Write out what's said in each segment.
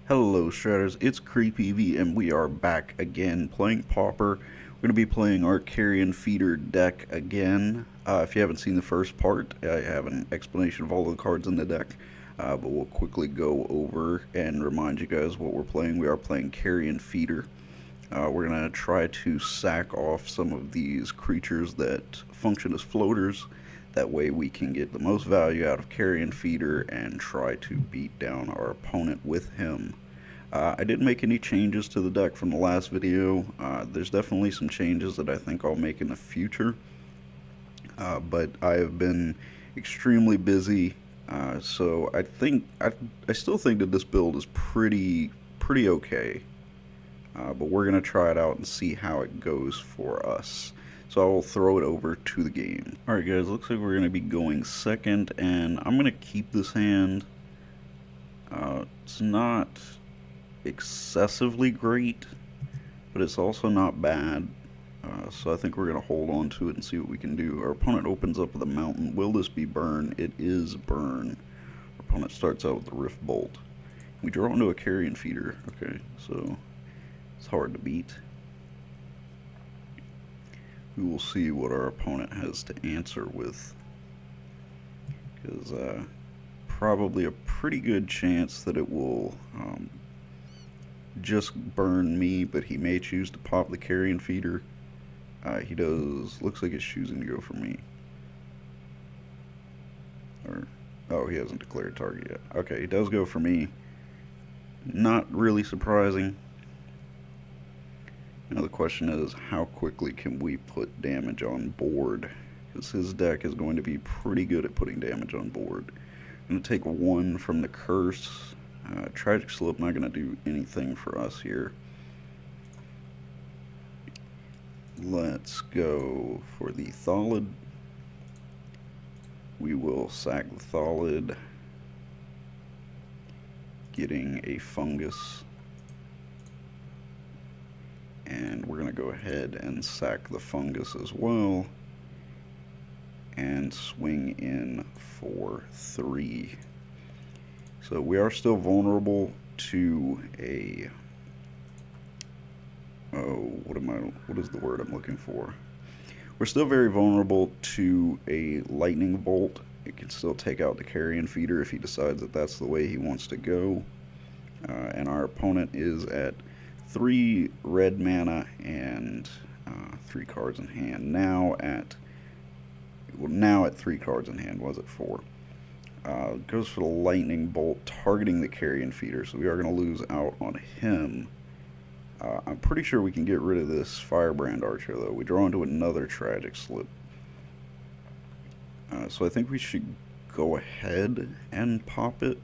Hello Shredders, it's CreepEvee and we are back again playing Pauper. We're going to be playing our Carrion feeder deck again. If you haven't seen the first part, I have an explanation of all the cards in the deck. But we'll quickly go over and remind you guys what we're playing. We are playing Carrion feeder. We're going to try to sack off some of these creatures that function as floaters. That way we can get the most value out of Carrion feeder and try to beat down our opponent with him. I didn't make any changes to the deck from the last video. There's definitely some changes that I think I'll make in the future. But I have been extremely busy, so I still think that this build is pretty okay. But we're gonna try it out and see how it goes for us. So I will throw it over to the game. Alright guys, looks like we're going to be going second, and I'm going to keep this hand. It's not excessively great, but it's also not bad. So I think we're going to hold on to it and see what we can do. Our opponent opens up with a mountain. Will this be burn? It is burn. Our opponent starts out with the Rift Bolt. We draw into a Carrion feeder. Okay, so it's hard to beat. We will see what our opponent has to answer with, because probably a pretty good chance that it will just burn me, but he may choose to pop the Carrion feeder. He does. Looks like he's choosing to go for me. Oh, he hasn't declared target yet. Okay, he does go for me. Not really surprising. Now the question is, how quickly can we put damage on board? Because his deck is going to be pretty good at putting damage on board. I'm going to take one from the curse. Tragic Slip not going to do anything for us here. Let's go for the Thalid. We will sack the Thalid, getting a fungus. And we're going to go ahead and sack the fungus as well and swing in for 3. So we are still vulnerable to a what is the word I'm looking for? We're still very vulnerable to a lightning bolt. It can still take out the Carrion feeder if he decides that that's the way he wants to go. And our opponent is at 3 red mana and 3 cards in hand. Now at 3 cards in hand. Was it 4? Goes for the lightning bolt, targeting the Carrion feeder. So we are going to lose out on him. I'm pretty sure we can get rid of this Firebrand Archer though. We draw into another Tragic Slip. So I think we should go ahead and pop it,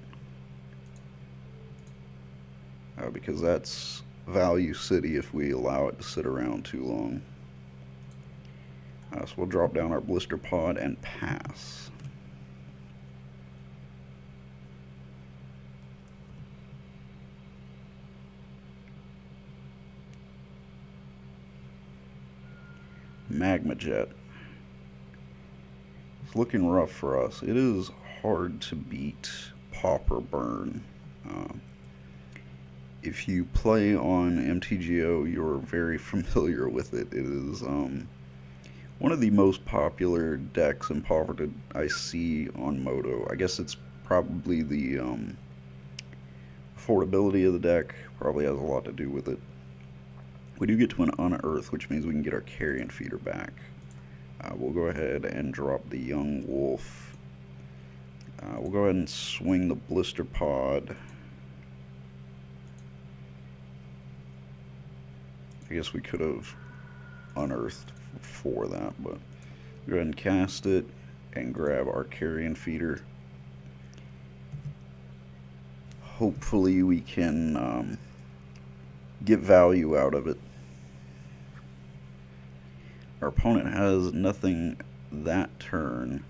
because that's value city if we allow it to sit around too long. So we'll drop down our blister pod and pass. Magma Jet. It's looking rough for us. It is hard to beat Pauper Burn. If you play on MTGO, you're very familiar with it. It is one of the most popular decks in Pauper that I see on Moto. I guess it's probably the affordability of the deck probably has a lot to do with it. We do get to an unearth, which means we can get our Carrion feeder back. We'll go ahead and drop the Young Wolf. We'll go ahead and swing the blister pod. I guess we could have unearthed for that, but go ahead and cast it and grab our Carrion feeder. Hopefully we can get value out of it. Our opponent has nothing that turn.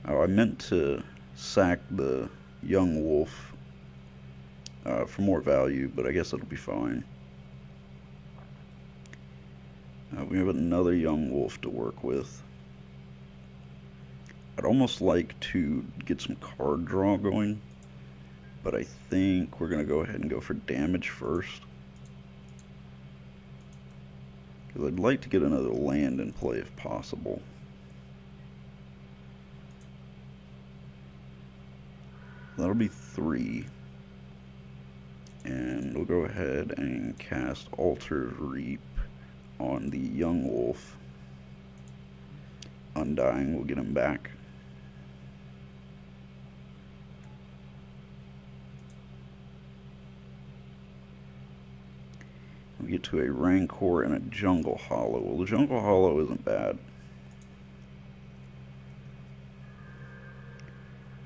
Oh, I meant to sack the Young Wolf for more value, but I guess it'll be fine. We have another Young Wolf to work with. I'd almost like to get some card draw going. but I think we're going to go ahead and go for damage first. Because I'd like to get another land in play if possible. That'll be 3. And we'll go ahead and cast Altered Reap on the young wolf. Undying will get him back. We get to a Rancor and a Jungle Hollow. Well, the Jungle Hollow isn't bad.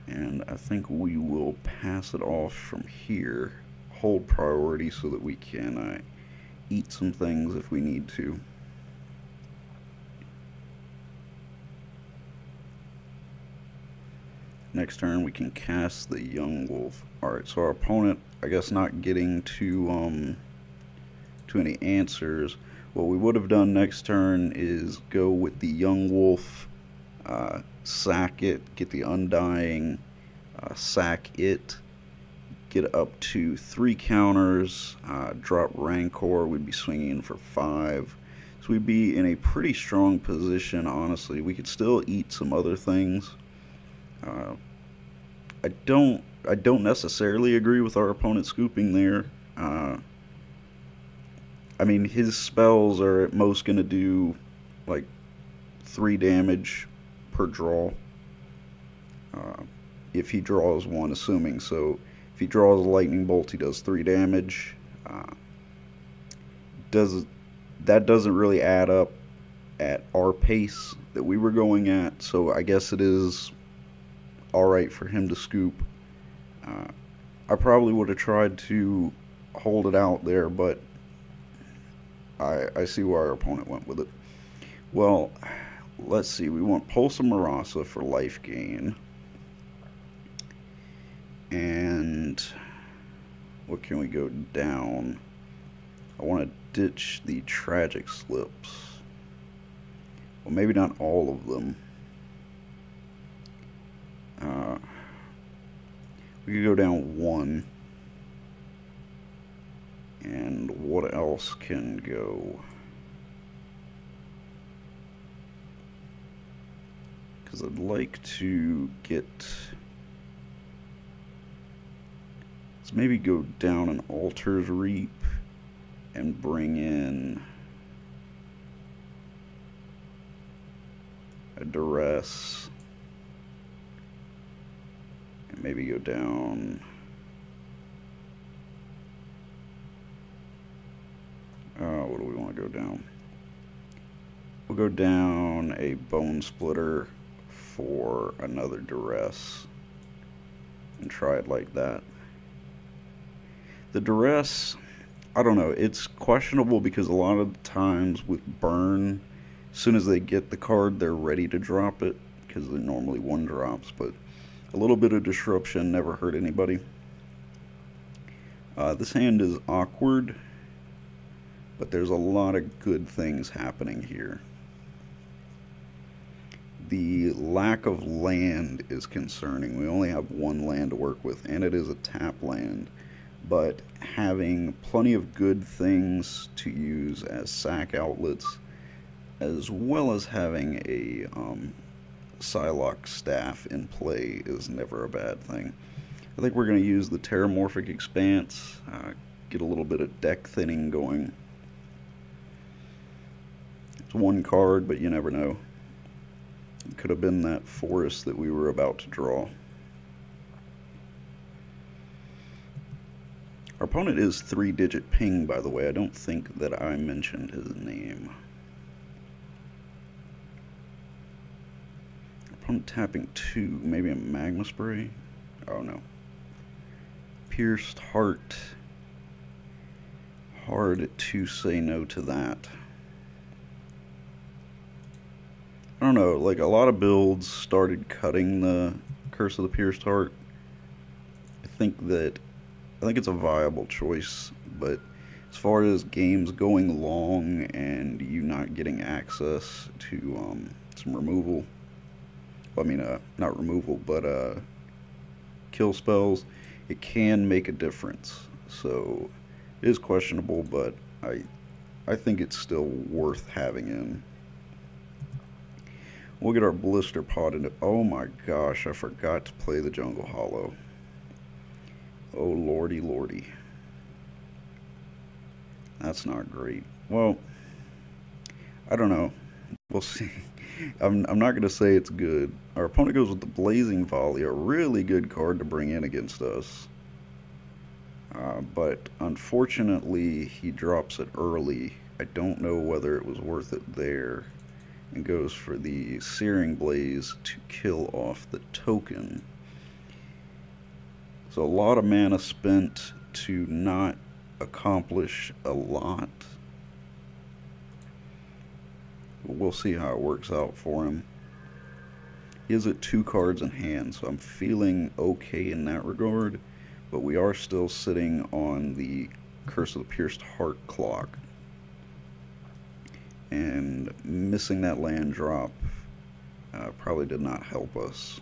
And I think we will pass it off from here. Hold priority so that we can eat some things if we need to. Next turn we can cast the young wolf. Alright, so our opponent, I guess, not getting to any answers. What we would have done next turn is go with the young wolf, sack it, get the undying, sack it, get up to 3 counters, drop Rancor, we'd be swinging in for 5. So we'd be in a pretty strong position, honestly. We could still eat some other things. I don't necessarily agree with our opponent scooping there. I mean, his spells are at most going to do like 3 damage per draw. If he draws one, assuming. So if he draws a lightning bolt, he does 3 damage. That doesn't really add up at our pace that we were going at. So I guess it is alright for him to scoop. I probably would have tried to hold it out there, but I see why our opponent went with it. Well, let's see. We want Pulse of Marasa for life gain. And what can we go down? I want to ditch the Tragic Slips. Well, maybe not all of them. We could go down 1. And what else can go? Because I'd like to get... Let's maybe go down an Altered Reap and bring in a Duress. And maybe go down... what do we want to go down? We'll go down a Bone Splitter for another Duress and try it like that. The Duress, I don't know, it's questionable because a lot of the times with Burn, as soon as they get the card, they're ready to drop it because they're normally 1 drops, but a little bit of disruption never hurt anybody. This hand is awkward, but there's a lot of good things happening here. The lack of land is concerning. We only have 1 land to work with, and it is a tap land. But having plenty of good things to use as sack outlets, as well as having a Psylocke staff in play, is never a bad thing. I think we're going to use the Terramorphic Expanse, get a little bit of deck thinning going. It's 1 card, but you never know. It could have been that forest that we were about to draw. Our opponent is 3-digit ping, by the way. I don't think that I mentioned his name. Our opponent tapping 2, maybe a Magma Spray? Oh no. Pierced Heart. Hard to say no to that. I don't know, like a lot of builds started cutting the Curse of the Pierced Heart. I think it's a viable choice, but as far as games going long and you not getting access to some removal, well, I mean, not removal, but kill spells, it can make a difference. So it is questionable, but I think it's still worth having in. We'll get our blister pod into. Oh my gosh, I forgot to play the jungle hollow. Oh lordy lordy. That's not great. Well, I don't know. We'll see. I'm not going to say it's good. Our opponent goes with the Blazing Volley, a really good card to bring in against us. But unfortunately, he drops it early. I don't know whether it was worth it there. And goes for the Searing Blaze to kill off the token. So a lot of mana spent to not accomplish a lot. We'll see how it works out for him. He has it 2 cards in hand, so I'm feeling okay in that regard. But we are still sitting on the Curse of the Pierced Heart clock. And missing that land drop probably did not help us.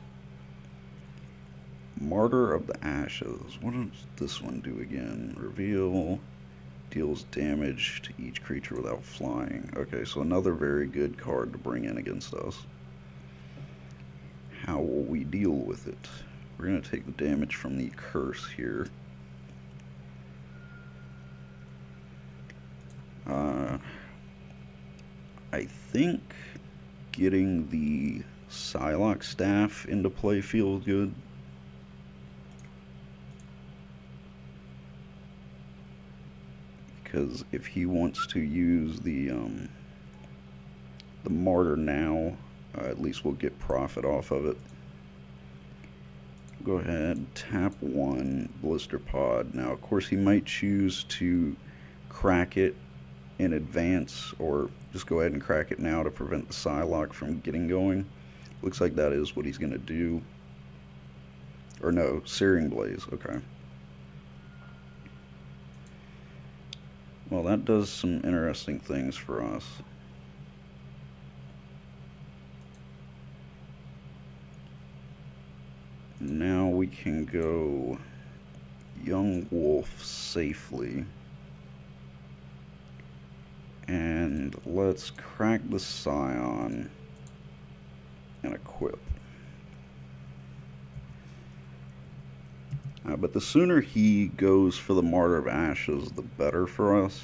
Martyr of the Ashes. What does this one do again? Reveal. Deals damage to each creature without flying. Okay, so another very good card to bring in against us. How will we deal with it? We're going to take the damage from the curse here. I think getting the Psylocke Staff into play feels good. Because if he wants to use the Martyr now, at least we'll get profit off of it. Go ahead, tap 1, Blister Pod. Now, of course, he might choose to crack it in advance, or just go ahead and crack it now to prevent the Psylocke from getting going. Looks like that is what he's going to do. Or no, Searing Blaze, okay. Well, that does some interesting things for us. Now we can go Young Wolf safely. And let's crack the Scion and equip. But the sooner he goes for the Martyr of Ashes, the better for us.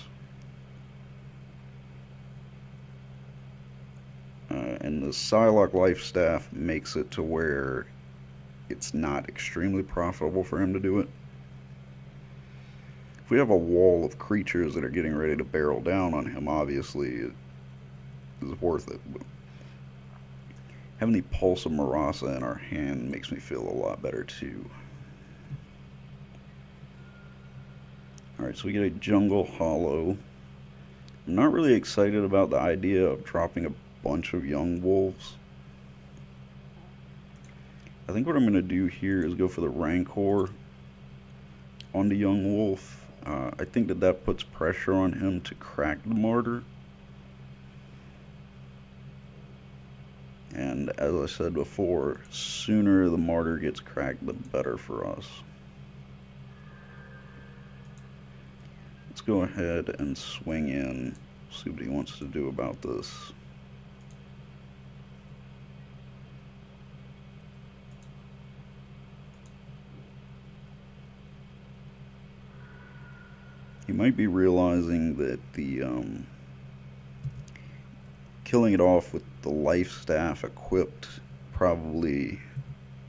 And the Psylocke Lifestaff makes it to where it's not extremely profitable for him to do it. If we have a wall of creatures that are getting ready to barrel down on him, obviously it is worth it. But having the Pulse of Marasa in our hand makes me feel a lot better too. Alright, so we get a Jungle Hollow. I'm not really excited about the idea of dropping a bunch of young wolves. I think what I'm going to do here is go for the Rancor on the young wolf. I think that puts pressure on him to crack the Martyr. And as I said before, sooner the Martyr gets cracked, the better for us. Let's go ahead and swing in, see what he wants to do about this. He might be realizing that the killing it off with the life staff equipped probably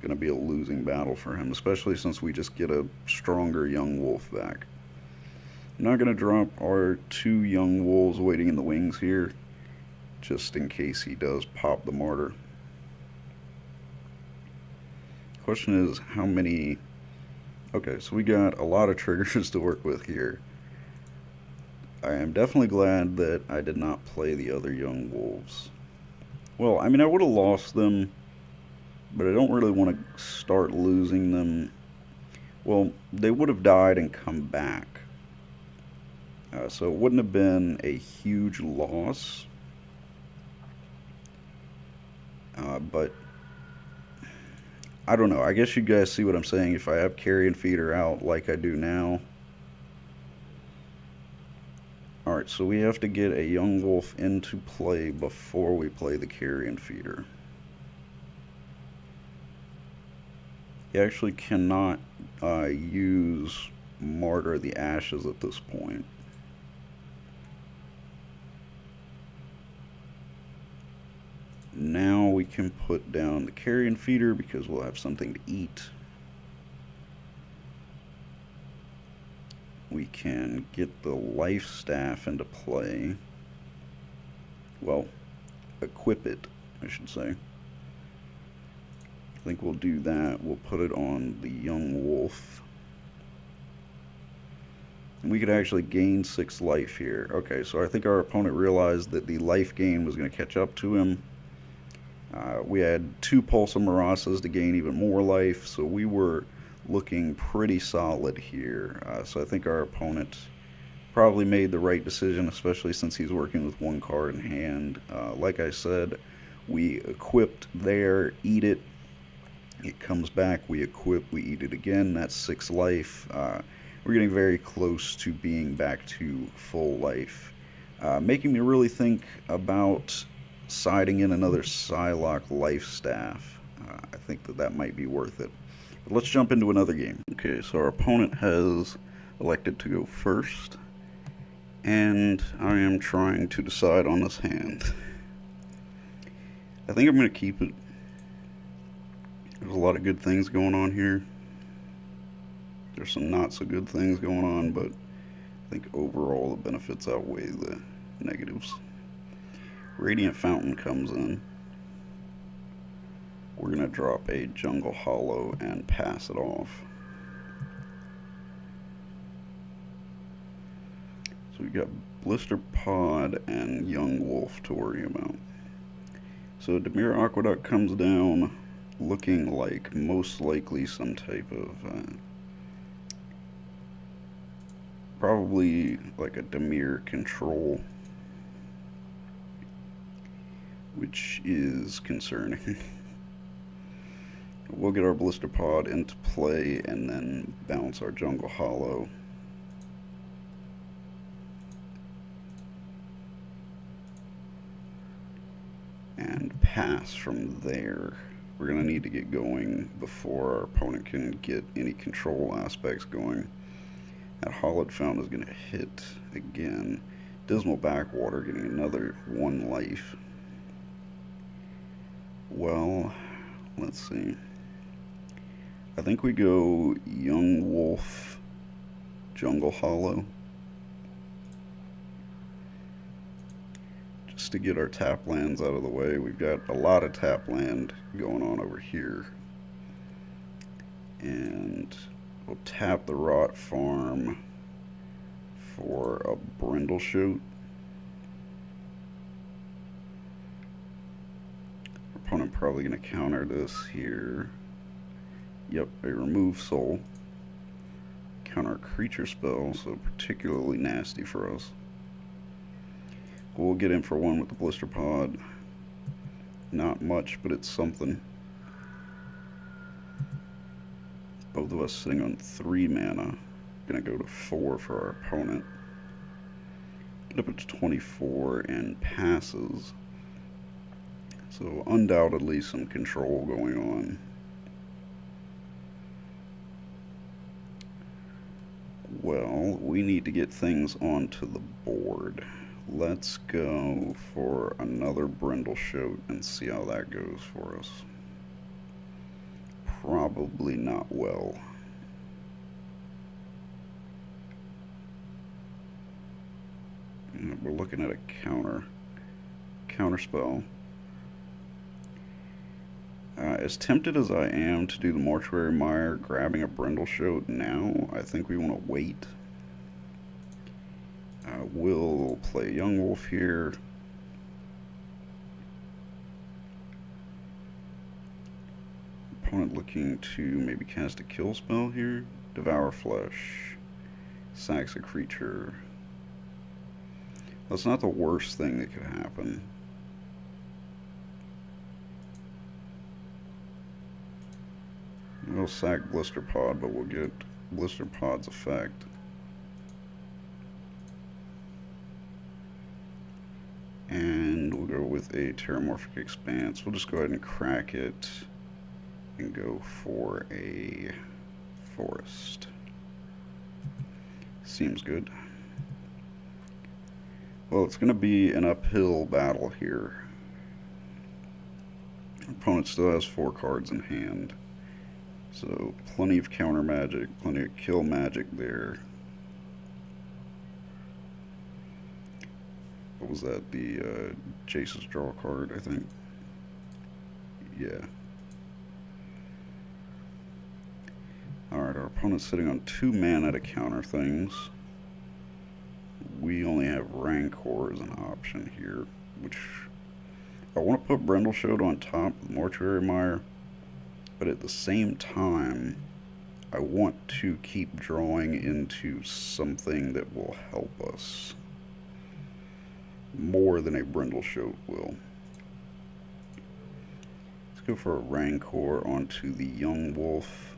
going to be a losing battle for him, especially since we just get a stronger young wolf back. I'm not going to drop our 2 young wolves waiting in the wings here, just in case he does pop the Martyr. Question is how many... Okay, so we got a lot of triggers to work with here. I am definitely glad that I did not play the other young wolves. Well, I mean, I would have lost them, but I don't really want to start losing them. Well, they would have died and come back. So it wouldn't have been a huge loss. But I don't know. I guess you guys see what I'm saying. If I have Carrion feeder out like I do now. Alright, so we have to get a young wolf into play before we play the Carrion feeder. You actually cannot use Martyr the Ashes at this point. Now we can put down the Carrion feeder because we'll have something to eat. We can get the life staff into play. Well, equip it, I should say. I think we'll do that. We'll put it on the young wolf. And we could actually gain 6 life here. Okay, so I think our opponent realized that the life gain was going to catch up to him. We had 2 Pulse of Marasas to gain even more life, so we were looking pretty solid here. So I think our opponent probably made the right decision, especially since he's working with 1 card in hand. Like I said, we equipped there, eat it. It comes back, we equip, we eat it again. That's 6 life. We're getting very close to being back to full life. Making me really think about siding in another Psylocke life staff. I think that might be worth it. But let's jump into another game. Okay, so our opponent has elected to go first, and I am trying to decide on this hand. I think I'm going to keep it. There's a lot of good things going on here. There's some not so good things going on, but I think overall the benefits outweigh the negatives. Radiant Fountain comes in. We're going to drop a Jungle Hollow and pass it off. So we got Blister Pod and Young Wolf to worry about. So Dimir Aqueduct comes down looking like most likely some type of probably like a Dimir control, which is concerning. We'll get our Blister Pod into play and then bounce our Jungle Hollow. And pass from there. We're going to need to get going before our opponent can get any control aspects going. That Hollowed Fountain is going to hit again. Dismal Backwater getting another 1 life. Well, let's see. I think we go Young Wolf, Jungle Hollow. Just to get our tap lands out of the way. We've got a lot of tap land going on over here. And we'll tap the Rot Farm for a Brindleshoot. Our opponent probably going to counter this here. Yep, a Remove Soul. Counter creature spell, so particularly nasty for us. We'll get in for 1 with the Blister Pod. Not much, but it's something. Both of us sitting on 3 mana. Gonna go to 4 for our opponent. Get up to 24 and passes. So undoubtedly some control going on. Well, we need to get things onto the board. Let's go for another Brindleshoot and see how that goes for us. Probably not well. We're looking at a counter spell. As tempted as I am to do the Mortuary Mire, grabbing a Brindleshoot now, I think we want to wait. We'll play Young Wolf here. Opponent looking to maybe cast a kill spell here. Devour Flesh. Sacks a creature. That's not the worst thing that could happen. We'll sack Blister Pod, but we'll get Blister Pod's effect. And we'll go with a Terramorphic Expanse. We'll just go ahead and crack it and go for a Forest. Seems good. Well, it's going to be an uphill battle here. Our opponent still has 4 cards in hand. So, plenty of counter magic, plenty of kill magic there. What was that? The Jace's draw card, I think. Yeah. Alright, our opponent's sitting on 2 mana to counter things. We only have Rancor as an option here, which I want to put Brindleshade on top of Mortuary Mire, but at the same time, I want to keep drawing into something that will help us more than a Brindleshade will. Let's go for a Rancor onto the Young Wolf.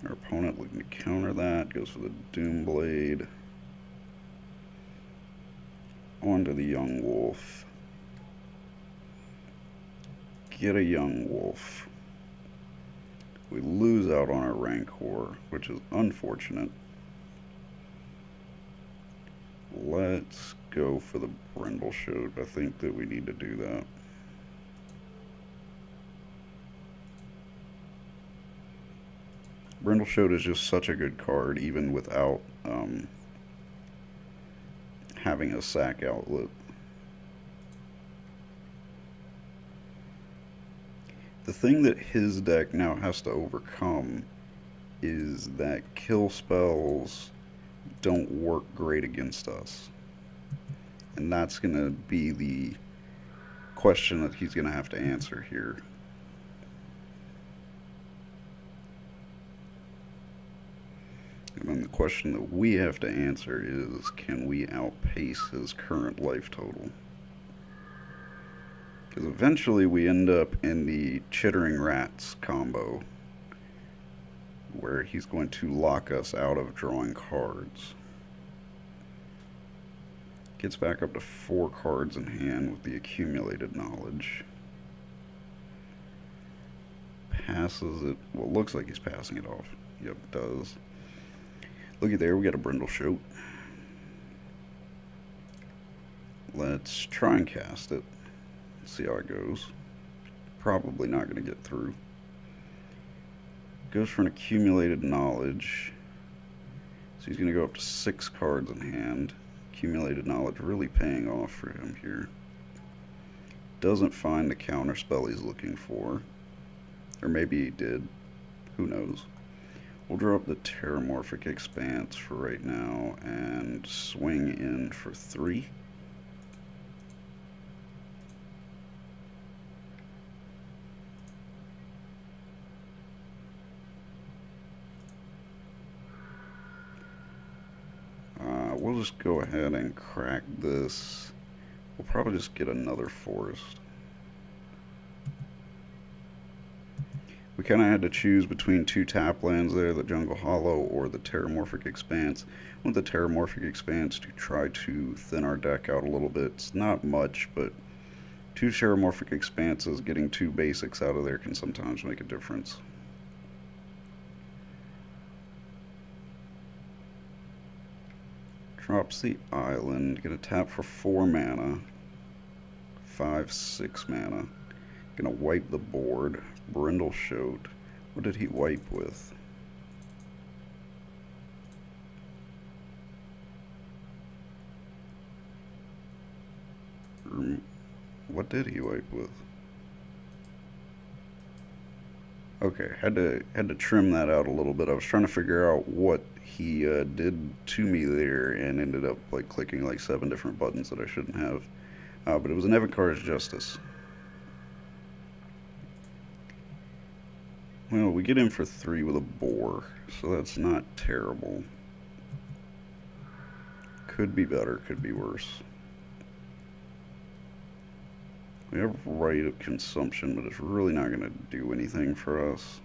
Our opponent looking to counter that, goes for the Doomblade. Onto the Young Wolf. Get a Young Wolf. We lose out on our Rancor, which is unfortunate. Let's go for the Brindleshade. I think that we need to do that. Brindleshade is just such a good card, even without having a sack outlet. The thing that his deck now has to overcome is that kill spells don't work great against us. And that's going to be the question that he's going to have to answer here. And then the question that we have to answer is, can we outpace his current life total? Because eventually we end up in the Chittering Rats combo, where he's going to lock us out of drawing cards. Gets back up to 4 cards in hand with the accumulated knowledge. Passes it. Well, looks like he's passing it off. Yep, it does. Looky there, we got a Brindleshade. Let's try and cast it. See how it goes. Probably not going to get through. Goes for an accumulated knowledge. So he's going to go up to 6 cards in hand. Accumulated knowledge really paying off for him here. Doesn't find the counter spell he's looking for. Or maybe he did. Who knows. We'll draw up the Terramorphic Expanse for right now and swing in for 3. We'll just go ahead and crack this. We'll probably just get another Forest. We kind of had to choose between 2 tap lands there, the Jungle Hollow or the Terramorphic Expanse. I want the Terramorphic Expanse to try to thin our deck out a little bit. It's not much, but 2 Terramorphic Expanses, getting 2 basics out of there can sometimes make a difference. Drops the island, gonna tap for 4 mana, 5, 6 mana. Gonna wipe the board. Brindleshade. What did he wipe with? What did he wipe with? Okay, had to trim that out a little bit. I was trying to figure out what he did to me there, and ended up like clicking like 7 different buttons that I shouldn't have. But it was an Evankar's Justice. Well, we get in for 3 with a boar, so that's not terrible. Could be better, could be worse. We have right of consumption, but it's really not going to do anything for us,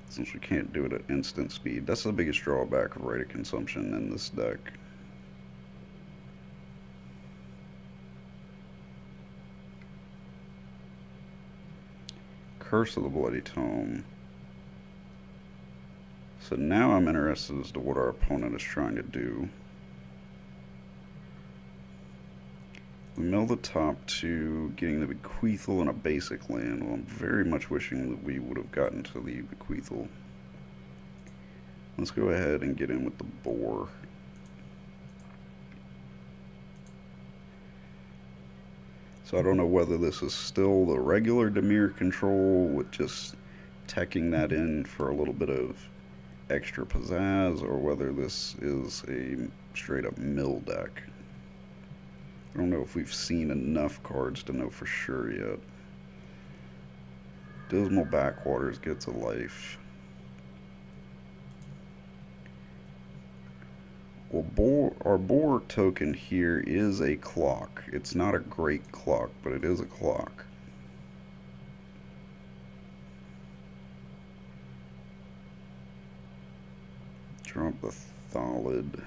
since we can't do it at instant speed. That's the biggest drawback of right of consumption in this deck. Curse of the Bloody Tome. So now I'm interested as to what our opponent is trying to do. We mill the top two, getting the bequeathal and a basic land. Well, I'm very much wishing that we would have gotten to the bequeathal. Let's go ahead and get in with the boar. So I don't know whether this is still the regular Dimir control with just teching that in for a little bit of extra pizzazz, or whether this is a straight up mill deck. I don't know if we've seen enough cards to know for sure yet. Dismal Backwaters gets a life. Well, our boar token here is a clock. It's not a great clock, but it is a clock. Drop the Thalid.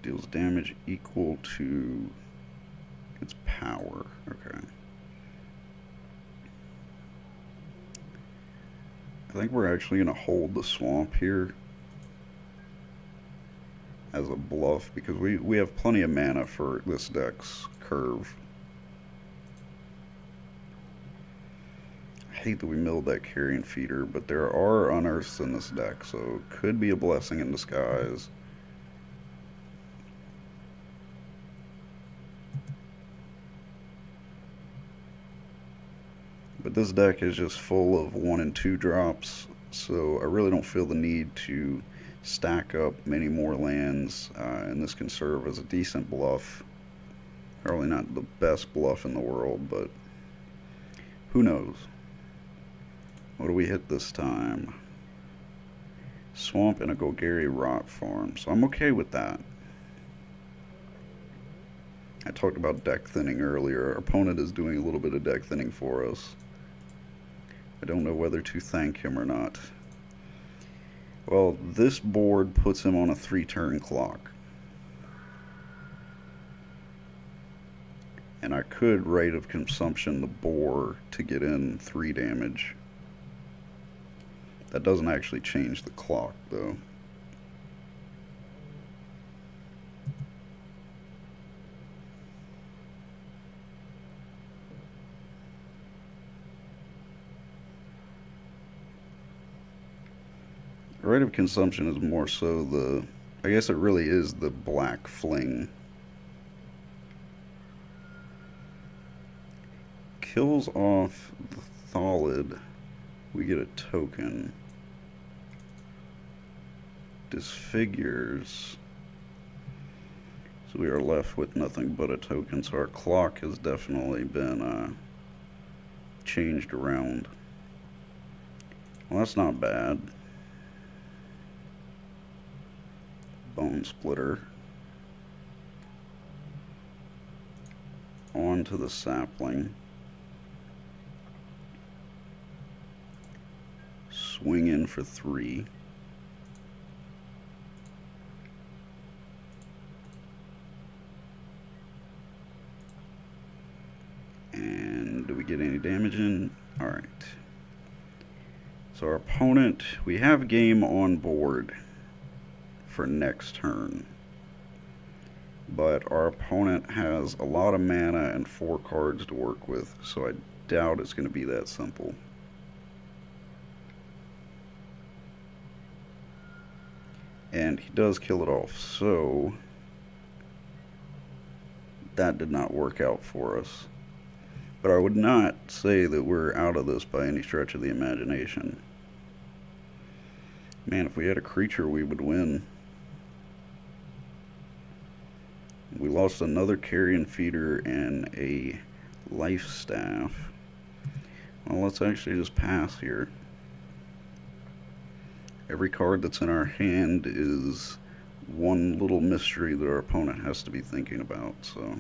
Deals damage equal to its power. Okay. I think we're actually going to hold the swamp here as a bluff, because we have plenty of mana for this deck's curve. I hate that we milled that Carrion feeder, but there are unearths in this deck, so it could be a blessing in disguise. But this deck is just full of 1 and 2 drops, so I really don't feel the need to stack up many more lands, and this can serve as a decent bluff. Probably not the best bluff in the world, but who knows. What do we hit this time? Swamp and a Golgari Rot Farm, so I'm okay with that. I talked about deck thinning earlier. Our opponent is doing a little bit of deck thinning for us. I don't know whether to thank him or not. Well, this board puts him on a 3-turn clock. And I could Rite of Consumption the boar to get in 3 damage. That doesn't actually change the clock, though. Rite of Consumption is more so the, I guess it really is the black fling. Kills off the Thalid, we get a token. Disfigures, so we are left with nothing but a token, so our clock has definitely been changed around. Well, that's not bad. Bone Splitter. On to the sapling. Swing in for 3. And do we get any damage in? Alright. So our opponent, we have game on board for next turn, but our opponent has a lot of mana and 4 cards to work with, so I doubt it's going to be that simple. And he does kill it off, so that did not work out for us. But I would not say that we're out of this by any stretch of the imagination. Man, if we had a creature, we would win. We lost another Carrion feeder and a life staff. Well, let's actually just pass here. Every card that's in our hand is one little mystery that our opponent has to be thinking about. So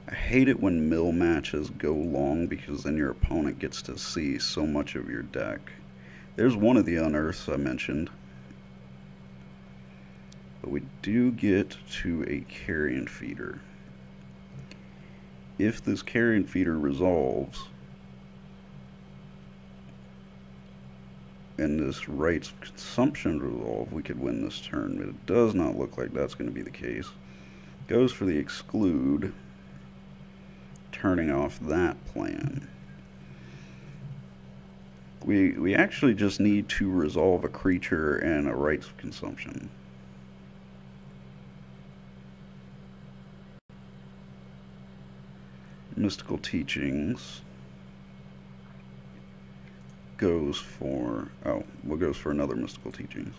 I hate it when mill matches go long because then your opponent gets to see so much of your deck. There's one of the unearths I mentioned. But we do get to a Carrion feeder. If this Carrion feeder resolves, and this rights of consumption resolve, we could win this turn, but it does not look like that's going to be the case. Goes for the exclude, turning off that plan. We actually just need to resolve a creature and a rights of consumption. Mystical Teachings goes for, goes for another Mystical Teachings.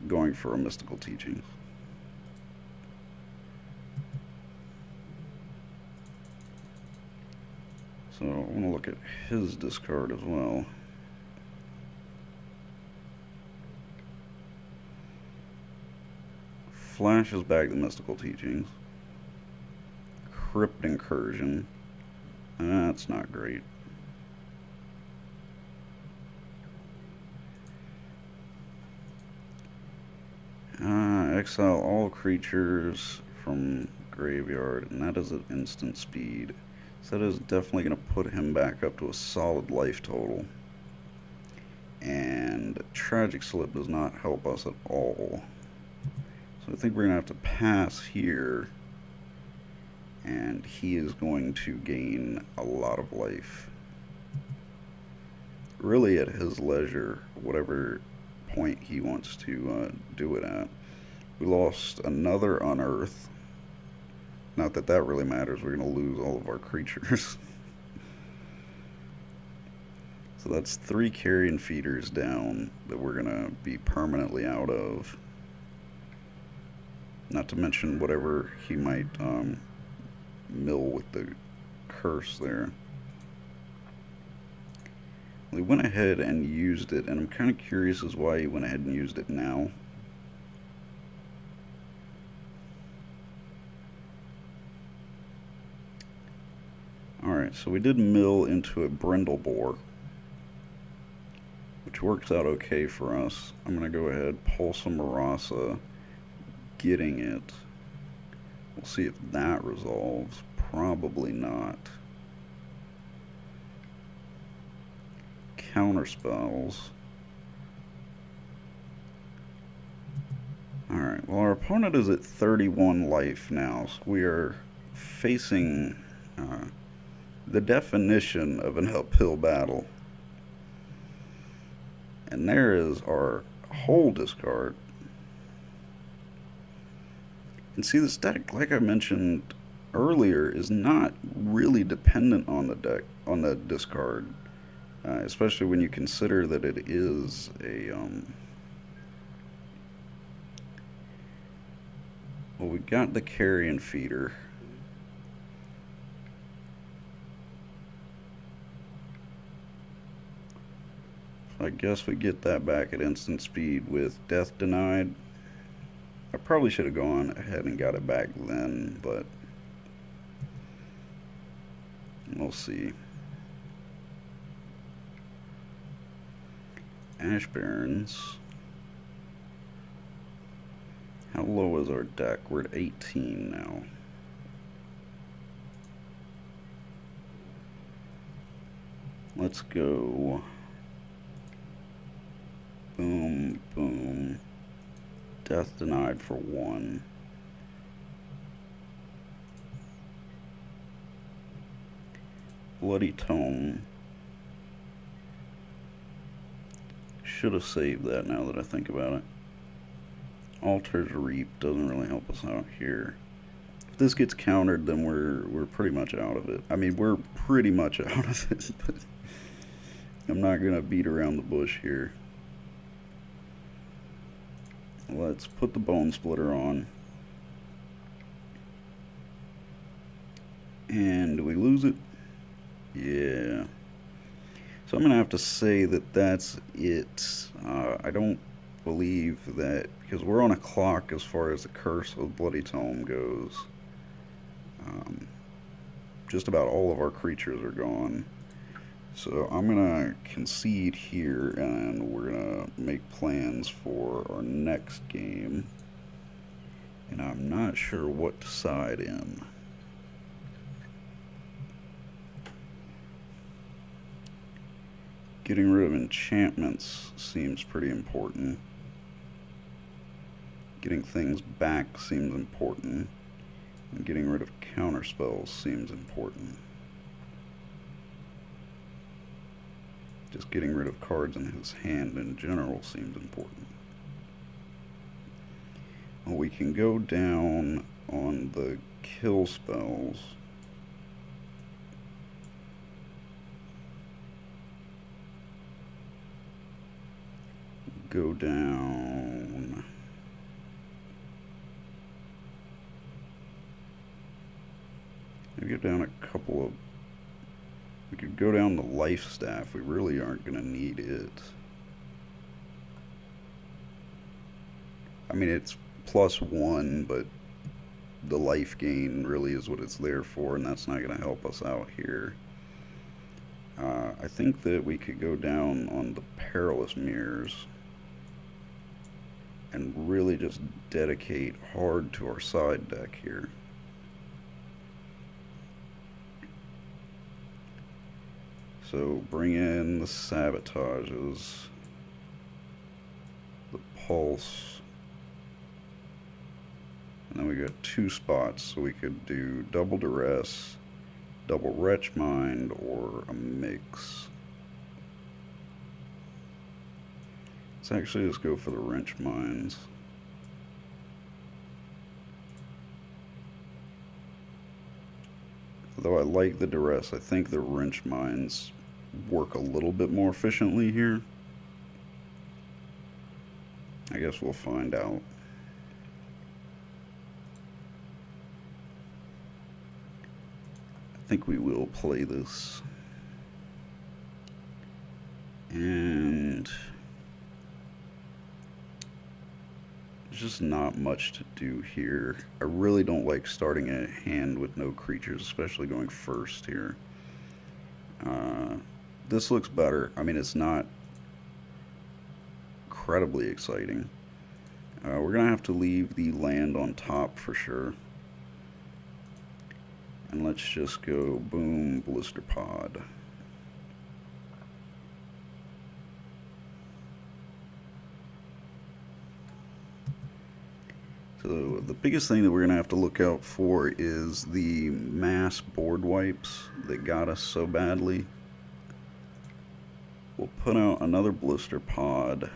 Going for a Mystical Teachings. So I want to look at his discard as well. Flashes back the Mystical Teachings. Crypt Incursion. That's not great. Exile all creatures from graveyard, and that is at instant speed. So that is definitely going to put him back up to a solid life total. And Tragic Slip does not help us at all. So I think we're going to have to pass here. And he is going to gain a lot of life. Really at his leisure, whatever point he wants to do it at. We lost another Unearth. Not that that really matters, we're going to lose all of our creatures. So that's 3 Carrion feeders down that we're going to be permanently out of. Not to mention whatever he might mill with the curse there. We went ahead and used it, and I'm kind of curious as why he went ahead and used it now. Alright, so we did mill into a Brindleboar, which works out okay for us. I'm going to go ahead, Pulse a Marasa, getting it. We'll see if that resolves. Probably not. Counter spells. Alright, well our opponent is at 31 life now, so we are facing the definition of an uphill battle. And there is our whole discard. And see, this deck, like I mentioned earlier, is not really dependent on the deck, on the discard. Especially when you consider that it is a well, we got the Carrion feeder. So I guess we get that back at instant speed with Death Denied. I probably should have gone ahead and got it back then, but we'll see. Ash Barrens. How low is our deck? We're at 18 now. Let's go. Boom, boom. Death Denied for 1. Bloody Tome. Should have saved that now that I think about it. Altar's Reap doesn't really help us out here. If this gets countered, then we're pretty much out of it. I mean, we're pretty much out of it, but I'm not gonna beat around the bush here. Let's put the Bone Splitter on. And do we lose it? Yeah. So I'm going to have to say that that's it. I don't believe that because we're on a clock as far as the Curse of Bloody Tome goes, um, just about all of our creatures are gone. So I'm gonna concede here, and we're gonna make plans for our next game. And I'm not sure what to side in. Getting rid of enchantments seems pretty important. Getting things back seems important. And getting rid of counterspells seems important. Just getting rid of cards in his hand in general seems important. Well, we can go down on the kill spells. Go down. We get down a couple of. We could go down the life staff. We really aren't going to need it. I mean, it's +1, but the life gain really is what it's there for, and that's not going to help us out here. I think that we could go down on the Perilous Mirrors and really just dedicate hard to our side deck here. So bring in the Sabotages, the Pulse, and then we got 2 spots, so we could do double Duress, double Wretch Mind, or a mix. Let's actually just go for the Wrench Minds. Although I like the Duress, I think the Wrench Minds work a little bit more efficiently here. I guess we'll find out. I think we will play this. And there's just not much to do here. I really don't like starting a hand with no creatures, especially going first here. This looks better. I mean, it's not incredibly exciting. We're going to have to leave the land on top for sure. And let's just go boom, Blister Pod. So the biggest thing that we're going to have to look out for is the mass board wipes that got us so badly. We'll put out another Blister Pod,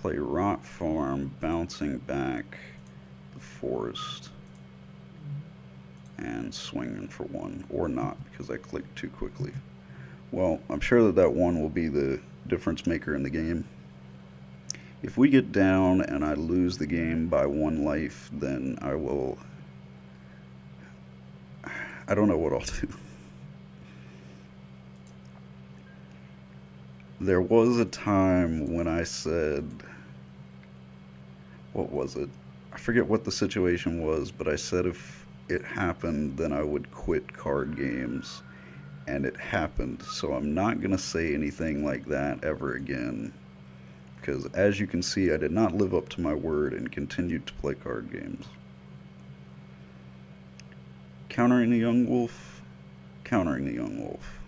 play Rot Farm, bouncing back the Forest, and swinging for 1, or not, because I clicked too quickly. Well, I'm sure that that 1 will be the difference maker in the game. If we get down and I lose the game by 1 life, then I will... I don't know what I'll do. There was a time when I said... What was it? I forget what the situation was, but I said if it happened, then I would quit card games. And it happened, so I'm not going to say anything like that ever again. Because as you can see, I did not live up to my word and continued to play card games. Countering the Young Wolf, countering the Young Wolf.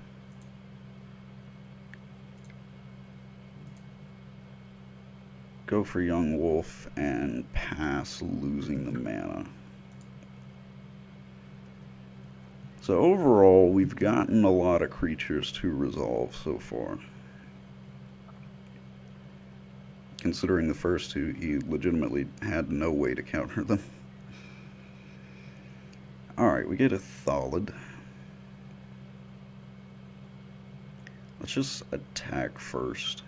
Go for Young Wolf and pass losing the mana. So overall, we've gotten a lot of creatures to resolve so far. Considering the first 2, he legitimately had no way to counter them. Alright, we get a Thalid. Let's just attack first.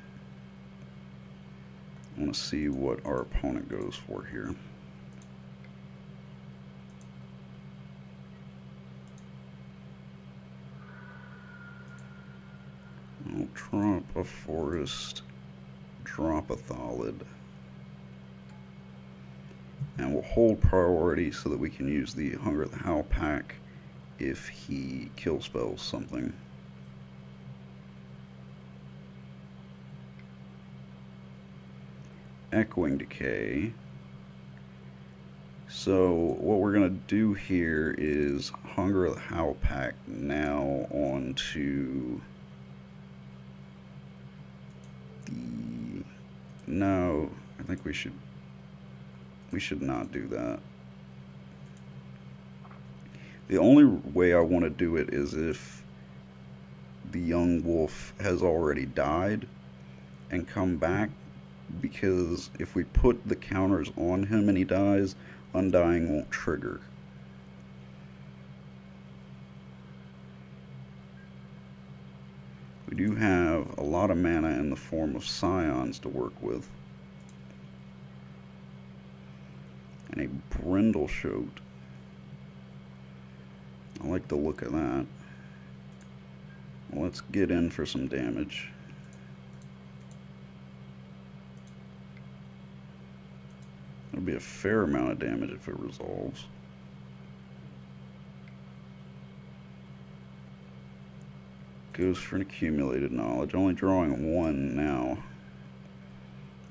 I want to see what our opponent goes for here. I'll drop a forest, drop a Thallid. And we'll hold priority so that we can use the Hunger of the Howl pack if he kill spells something. Echoing Decay. So what we're going to do here is Hunger of the Howl pack now onto the... No, I think we should not do that. The only way I want to do it is if the young wolf has already died and come back, because if we put the counters on him and he dies, Undying won't trigger. We do have a lot of mana in the form of Scions to work with. And a Brindleshote. I like the look of that. Well, let's get in for some damage. It'll be a fair amount of damage if it resolves. Goes for an accumulated knowledge. Only drawing 1 now.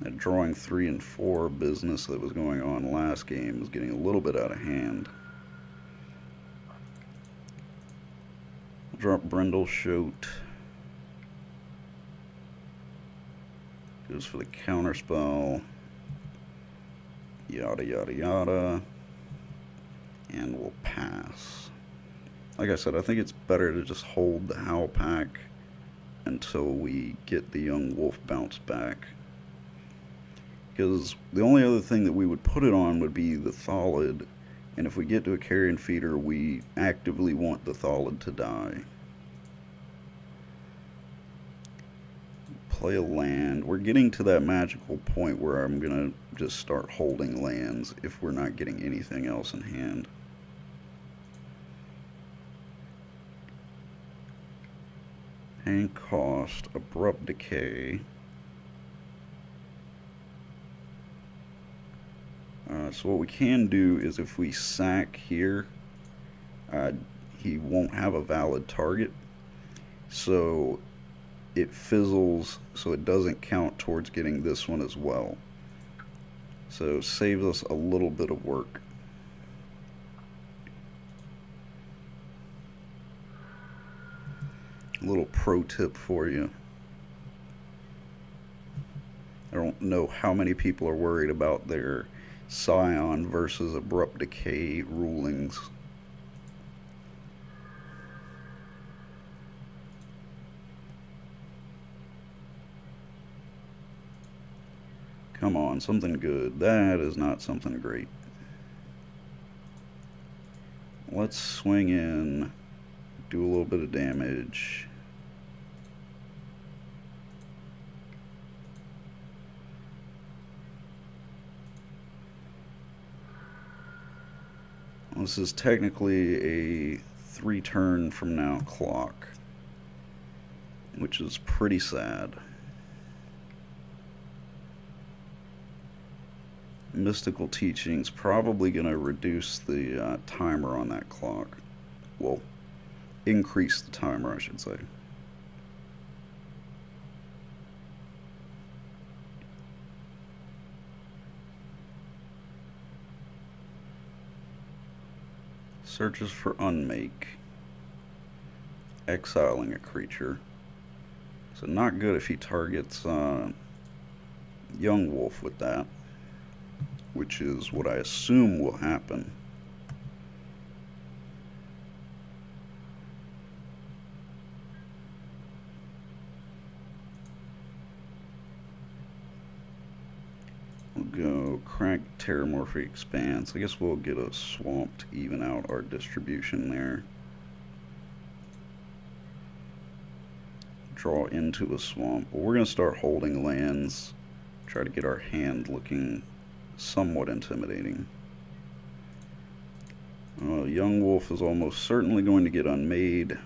That drawing 3 and 4 business that was going on last game is getting a little bit out of hand. Drop Brindleshote. Goes for the counter spell. Yada yada yada. And we'll pass. Like I said, I think it's better to just hold the Howl pack until we get the young wolf bounce back. Because the only other thing that we would put it on would be the Thallid. And if we get to a Carrion feeder, we actively want the Thallid to die. Play a land. We're getting to that magical point where I'm going to just start holding lands if we're not getting anything else in hand. Hang cost, Abrupt Decay. So what we can do is if we sack here, he won't have a valid target. So it fizzles, so it doesn't count towards getting this one as well. So saves us a little bit of work. A little pro tip for you. I don't know how many people are worried about their Scion versus Abrupt Decay rulings. Come on, something good. That is not something great. Let's swing in, do a little bit of damage. This is technically a 3-turn from now clock, which is pretty sad. Mystical Teaching's probably going to reduce the timer on that clock. Well, increase the timer, I should say. Searches for Unmake. Exiling a creature. So not good if he targets Young Wolf with that, which is what I assume will happen. We'll go Crack Terramorphic Expanse. I guess we'll get a swamp to even out our distribution there. Draw into a swamp. But we're going to start holding lands. Try to get our hand looking somewhat intimidating. Young Wolf is almost certainly going to get unmade.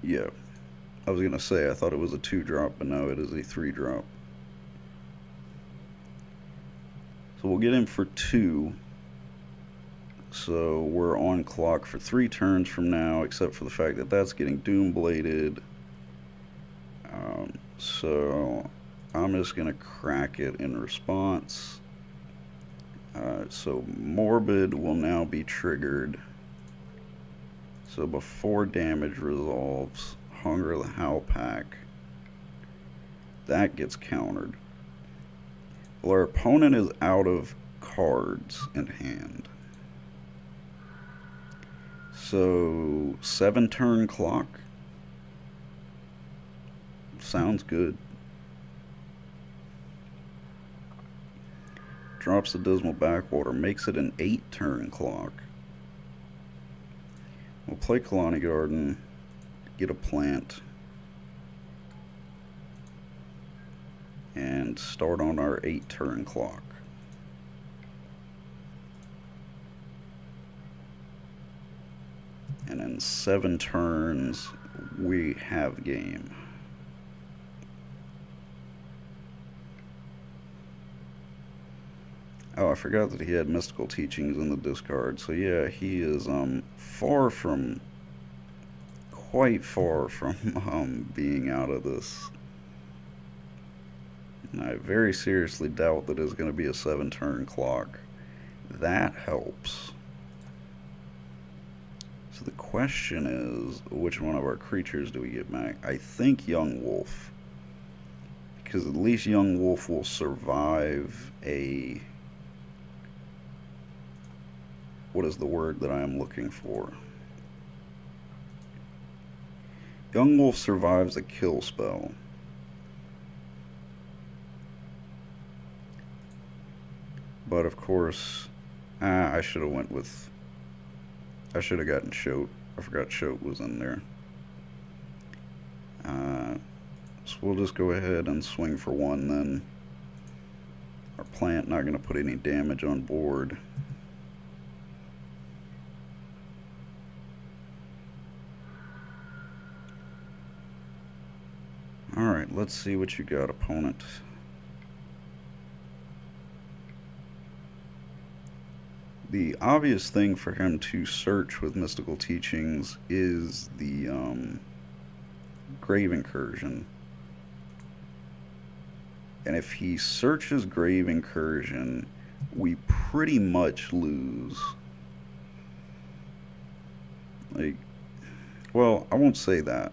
Yeah, I was gonna say I thought it was a 2-drop, but no, it is a 3-drop. So we'll get him for 2. So we're on clock for 3 turns from now, except for the fact that that's getting Doombladed. So I'm just gonna crack it in response. So Morbid will now be triggered. So before damage resolves, Hunger of the Howl Pack, that gets countered. Well, our opponent is out of cards in hand. So 7-turn clock. Sounds good. Drops the Dismal Backwater, makes it an 8-turn clock. We'll play Kalani Garden, get a plant, and start on our 8-turn clock. And in 7 turns, we have game. Oh, I forgot that he had Mystical Teachings in the discard. So yeah, he is quite far from being out of this. And I very seriously doubt that it's going to be a 7-turn clock. That helps. So the question is, which one of our creatures do we get back? I think Young Wolf. Because at least Young Wolf will survive a... What is the word that I am looking for? Young Wolf survives a kill spell. But of course, I should have went with... I should have gotten Shoat. I forgot Shoat was in there. So we'll just go ahead and swing for 1 then. Our plant not going to put any damage on board. Alright, let's see what you got, opponent. The obvious thing for him to search with Mystical Teachings is the Grave Incursion. And if he searches Grave Incursion, we pretty much lose. Like, well, I won't say that,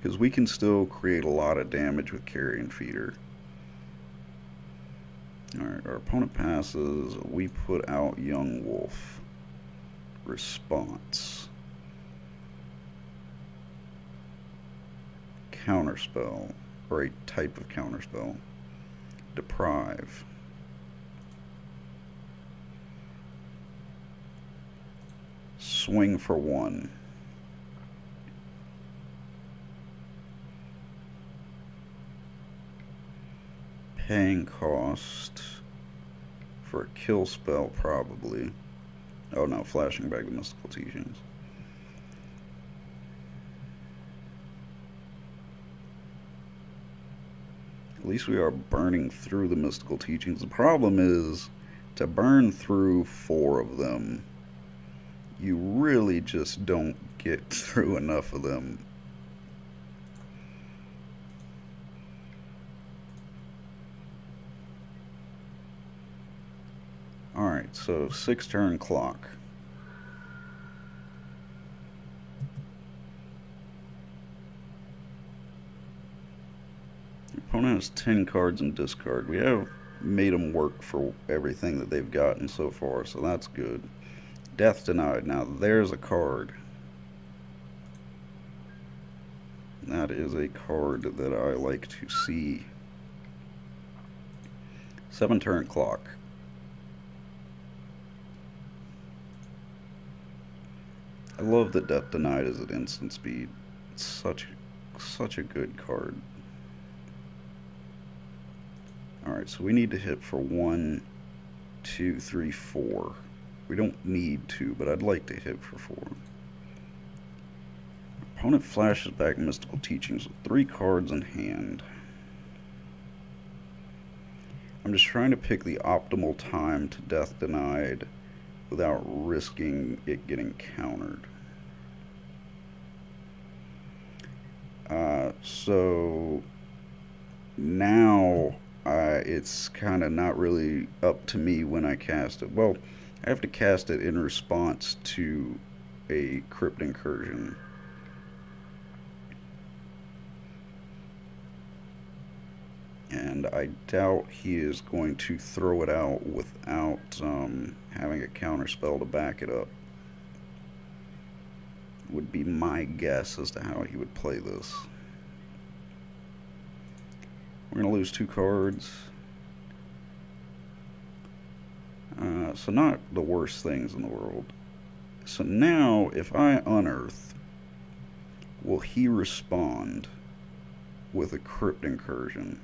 because we can still create a lot of damage with Carrion Feeder. Alright, our opponent passes, we put out Young Wolf. Response. Counterspell, or a type of counterspell. Deprive. Swing for 1. Paying cost for a kill spell, probably. Oh no, flashing back the Mystical Teachings. At least we are burning through the Mystical Teachings. The problem is, to burn through 4 of them, you really just don't get through enough of them. Alright, so 6-turn clock. The opponent has 10 cards in discard. We have made them work for everything that they've gotten so far, so that's good. Death Denied. Now there's a card. That is a card that I like to see. 7-turn clock. I love that Death Denied is at instant speed. It's such a good card. Alright, so we need to hit for 1, 2, 3, 4. We don't need to, but I'd like to hit for 4. opponent flashes back Mystical Teachings with 3 cards in hand. I'm just trying to pick the optimal time to Death Denied without risking it getting countered. So now it's kind of not really up to me when I cast it. Well, I have to cast it in response to a Crypt Incursion. And I doubt he is going to throw it out without having a counter spell to back it up. Would be my guess as to how he would play this. We're going to lose 2 cards. So not the worst things in the world. So now, if I unearth, will he respond with a Crypt Incursion?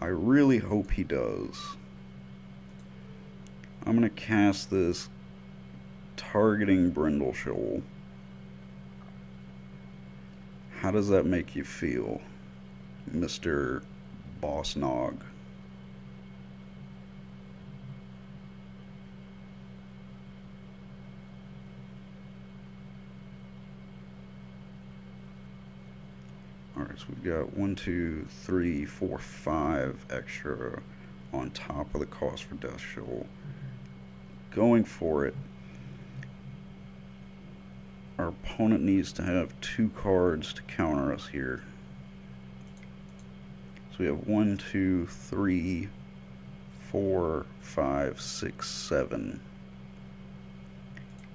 I really hope he does. I'm going to cast this targeting Brindle Shoal. How does that make you feel, Mr. Boss Nog? Alright, so we've got 1, 2, 3, 4, 5 extra on top of the cost for Death Shoal. Going for it. Our opponent needs to have 2 cards to counter us here. So we have 1, 2, 3, 4, 5, 6, 7.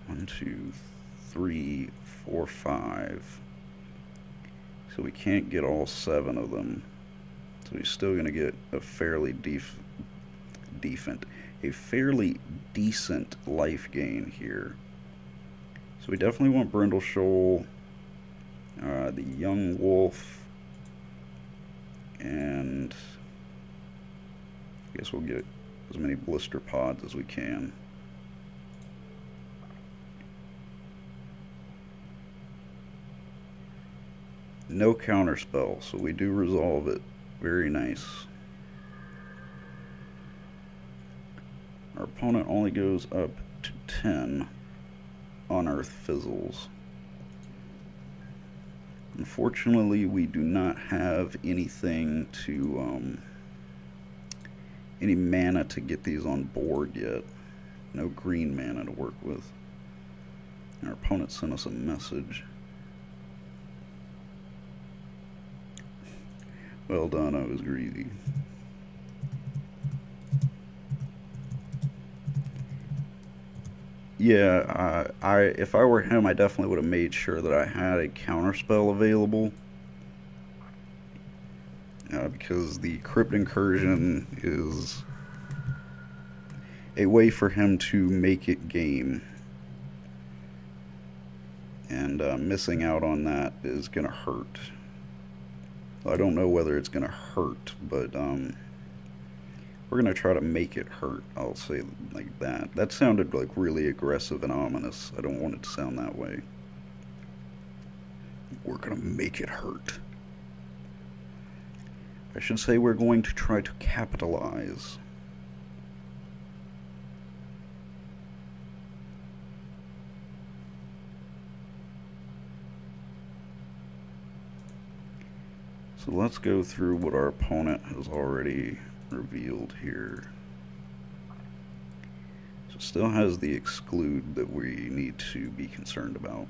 1, 2, 3, 4, 5. So we can't get all 7 of them. So he's still going to get a fairly decent life gain here. So we definitely want Brindle Shoal, the Young Wolf, and I guess we'll get as many Blister Pods as we can. No counter spell, so we do resolve it. Very nice. Our opponent only goes up to 10 Unearth Fizzles. Unfortunately, we do not have anything to, any mana to get these on board yet. No green mana to work with. Our opponent sent us a message. Well done, I was greedy. Yeah, if I were him, I definitely would have made sure that I had a counterspell available. Because the Crypt Incursion is a way for him to make it game. And missing out on that is going to hurt. I don't know whether it's going to hurt, but we're going to try to make it hurt. I'll say like that. That sounded like really aggressive and ominous. I don't want it to sound that way. We're going to make it hurt. I should say we're going to try to capitalize. So let's go through what our opponent has already revealed here. So it still has the exclude that we need to be concerned about.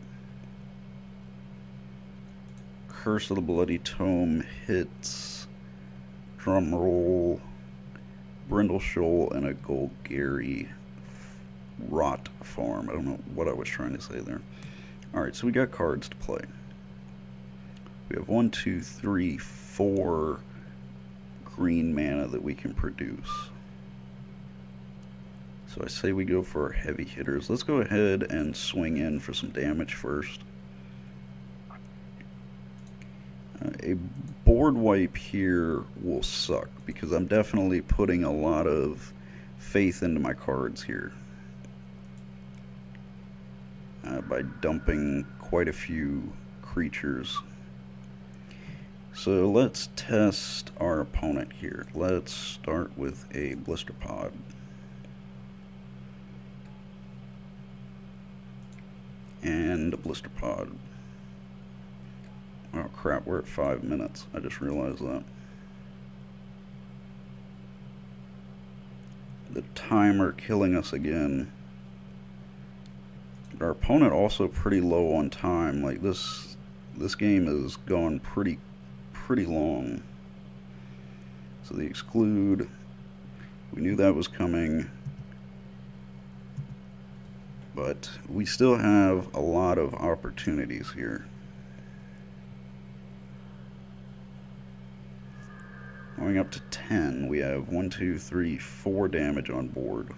Curse of the Bloody Tome hits, drum roll, Brindle Shoal, and a Golgari Rot Farm. I don't know what I was trying to say there. Alright, so we got cards to play. We have 1, 2, 3, 4 green mana that we can produce. So I say we go for our heavy hitters. Let's go ahead and swing in for some damage first. A board wipe here will suck because I'm definitely putting a lot of faith into my cards here. by dumping quite a few creatures. So let's test our opponent here. Let's start with a blister pod. And a blister pod. Oh crap, we're at 5 minutes. I just realized that. The timer killing us again. Our opponent also pretty low on time. Like this game is gone pretty long. So the exclude, we knew that was coming, but we still have a lot of opportunities here. Going up to 10, we have 1, 2, 3, 4 damage on board.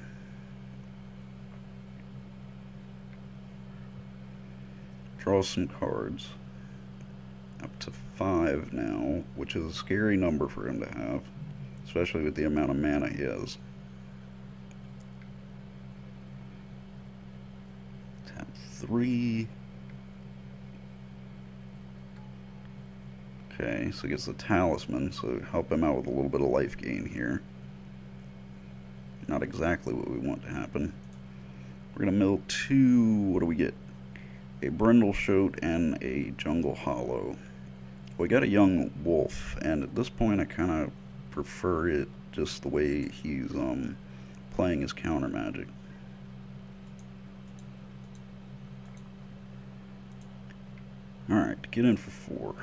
Draw some cards. Up to 5 now, which is a scary number for him to have, especially with the amount of mana he has. Tap 3. Okay, so he gets the talisman, so help him out with a little bit of life gain here. Not exactly what we want to happen. We're going to mill 2, what do we get? A Brindleshote and a Jungle Hollow. We got a young wolf, and at this point I kind of prefer it just the way he's playing his counter magic. Alright, get in for 4.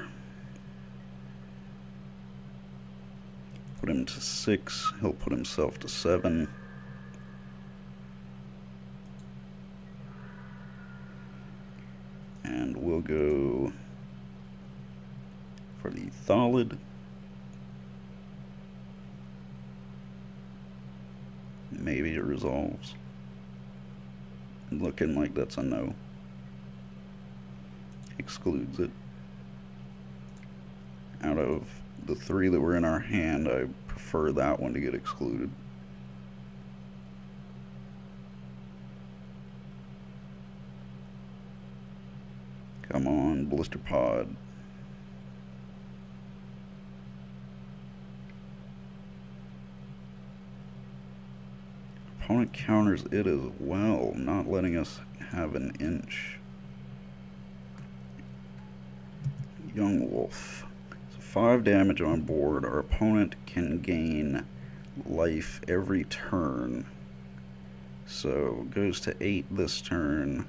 Put him to 6, he'll put himself to 7. And we'll go for the Thalid. Maybe it resolves. Looking like that's a no. Excludes it. Out of the 3 that were in our hand, I prefer that one to get excluded. Come on, blister pod. Opponent counters it as well, not letting us have an inch. Young wolf. So 5 damage on board. Our opponent can gain life every turn. So it goes to 8 this turn.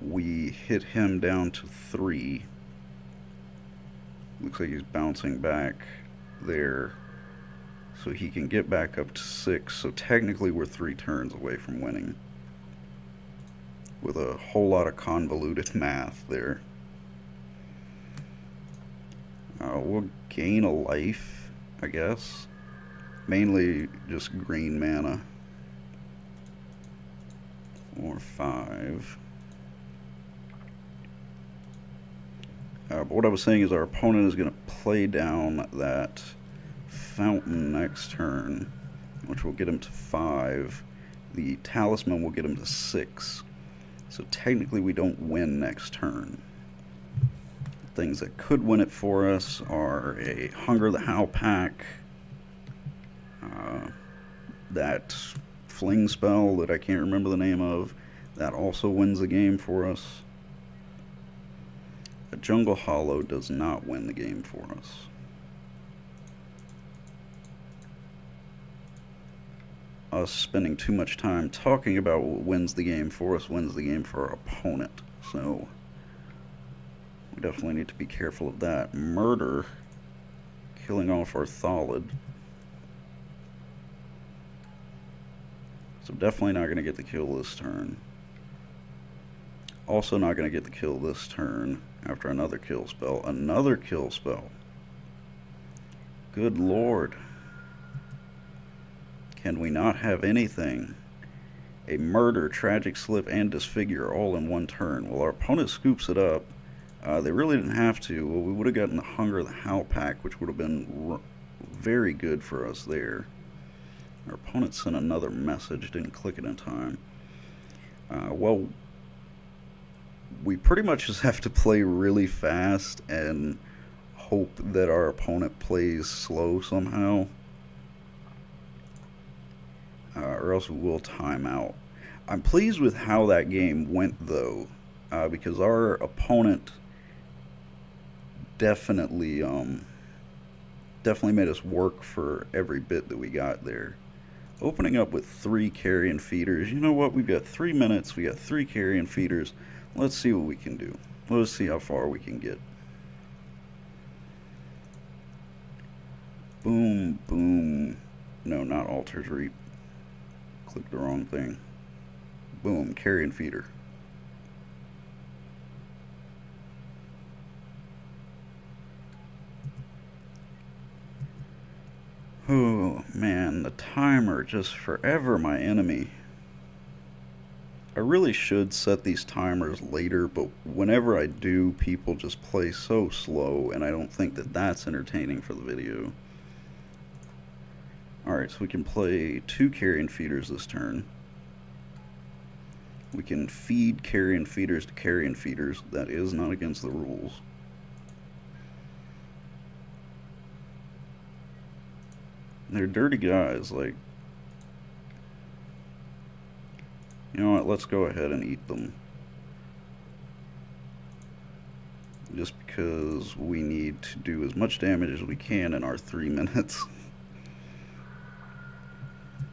We hit him down to 3. Looks like he's bouncing back there. So he can get back up to 6. So technically we're 3 turns away from winning. With a whole lot of convoluted math there. We'll gain a life, I guess. Mainly just green mana. 4, 5. But what I was saying is our opponent is going to play down that fountain next turn, which will get him to 5. The talisman will get him to 6. So technically we don't win next turn. Things that could win it for us are a Hunger the Howl pack, that fling spell that I can't remember the name of, that also wins the game for us. A Jungle Hollow does not win the game for us. Us spending too much time talking about what wins the game for us wins the game for our opponent. So we definitely need to be careful of that. Murder, killing off our Thalid. So definitely not going to get the kill this turn. Also not going to get the kill this turn after another kill spell. Another kill spell. Good lord. Can we not have anything? A murder, tragic slip, and disfigure all in one turn. Well, our opponent scoops it up. They really didn't have to. Well, we would have gotten the Hunger the Howl pack, which would have been very good for us there. Our opponent sent another message, didn't click it in time. Well, we pretty much just have to play really fast and hope that our opponent plays slow somehow, or else we will time out. I'm pleased with how that game went, though, because our opponent definitely definitely made us work for every bit that we got there. Opening up with 3 carrion feeders. You know what? We've got 3 minutes. We got 3 carrion feeders. Let's see what we can do. Let's see how far we can get. Boom, boom. No, not Altar's Reap. Clicked the wrong thing. Boom, carrion feeder. Oh man, the timer just forever my enemy. I really should set these timers later, but whenever I do, people just play so slow, and I don't think that that's entertaining for the video. Alright, so we can play 2 carrion feeders this turn. We can feed carrion feeders to carrion feeders. That is not against the rules. They're dirty guys, like, you know what, let's go ahead and eat them. Just because we need to do as much damage as we can in our 3 minutes.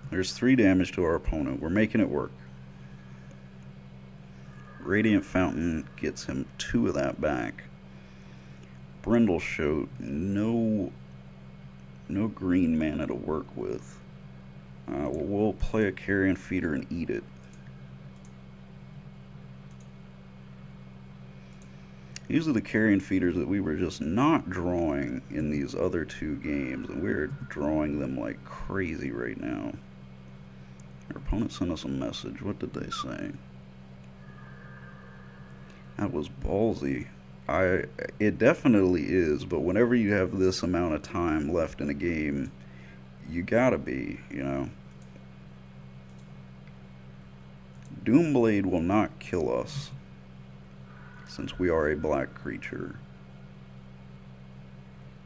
There's 3 damage to our opponent. We're making it work. Radiant Fountain gets him 2 of that back. Brindle Shoat, no green mana to work with. We'll play a carrion feeder and eat it. These are the carrion feeders that we were just not drawing in these other 2 games, and we're drawing them like crazy right now. Our opponent sent us a message. What did they say? That was ballsy. It definitely is, but whenever you have this amount of time left in a game, you gotta be, you know. Doomblade will not kill us, since we are a black creature.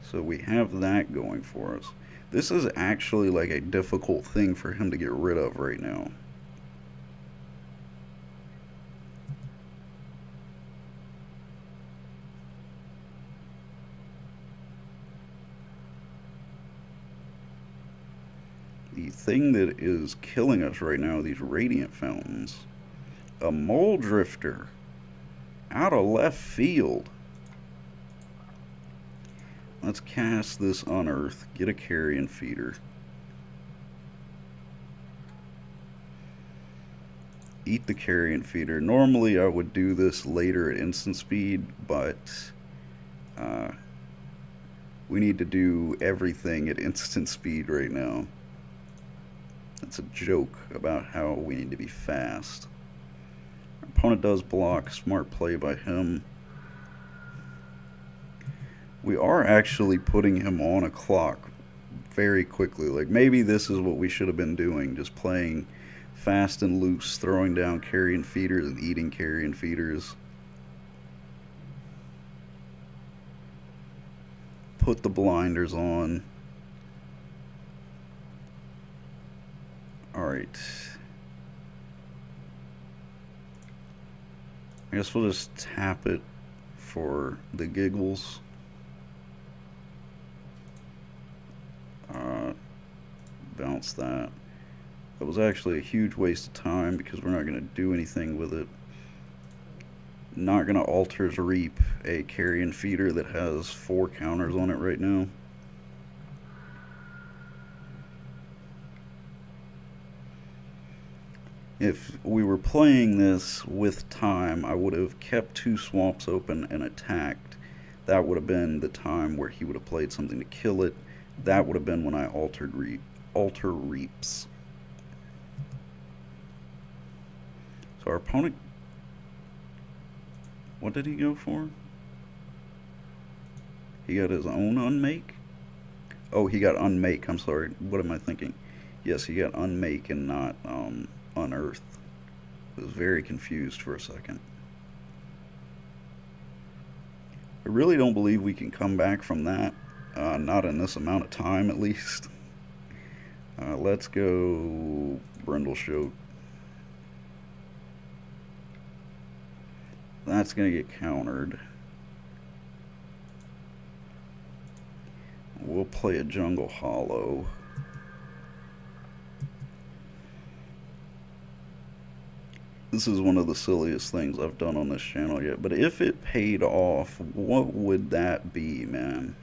So we have that going for us. This is actually like a difficult thing for him to get rid of right now. The thing that is killing us right now are these radiant fountains. A mole drifter out of left field. Let's cast this Unearth, get a carrion feeder. Eat the carrion feeder. Normally I would do this later at instant speed, but we need to do everything at instant speed right now. It's a joke about how we need to be fast. Our opponent does block. Smart play by him. We are actually putting him on a clock very quickly. Like, maybe this is what we should have been doing. Just playing fast and loose, throwing down carrion feeders and eating carrion feeders. Put the blinders on. Alright. I guess we'll just tap it for the giggles. Bounce that. That was actually a huge waste of time because we're not going to do anything with it. Not going to Altar's Reap a carrion feeder that has 4 counters on it right now. If we were playing this with time, I would have kept 2 swamps open and attacked. That would have been the time where he would have played something to kill it. That would have been when I Altar Reaps. So our opponent, what did he go for? He got his own Unmake? Oh, he got Unmake. I'm sorry. What am I thinking? Yes, he got Unmake and not Unearth. I was very confused for a second. I really don't believe we can come back from that. Not in this amount of time, at least. Let's go Brindleshote. That's going to get countered. We'll play a Jungle Hollow. This is one of the silliest things I've done on this channel yet, but if it paid off, what would that be, man?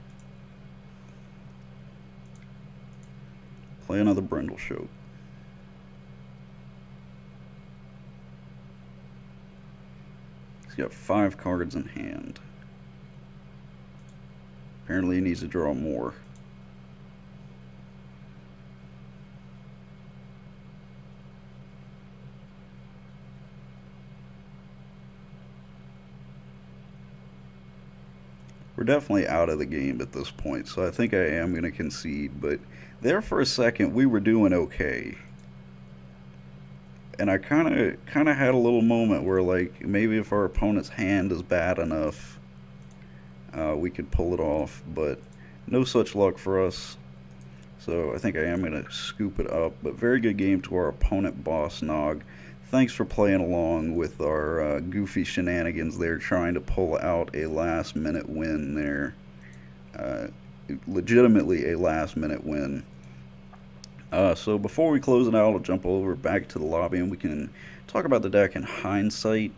Play another Brindleshote. He's got 5 cards in hand. Apparently he needs to draw more. We're definitely out of the game at this point, so I think I am going to concede, but there for a second we were doing okay. And I kind of had a little moment where, like, maybe if our opponent's hand is bad enough, we could pull it off, but no such luck for us. So I think I am going to scoop it up, but very good game to our opponent, Boss Nog. Thanks for playing along with our goofy shenanigans there, trying to pull out a last-minute win there. Legitimately a last-minute win. So before we close it out, I'll jump over back to the lobby and we can talk about the deck in hindsight.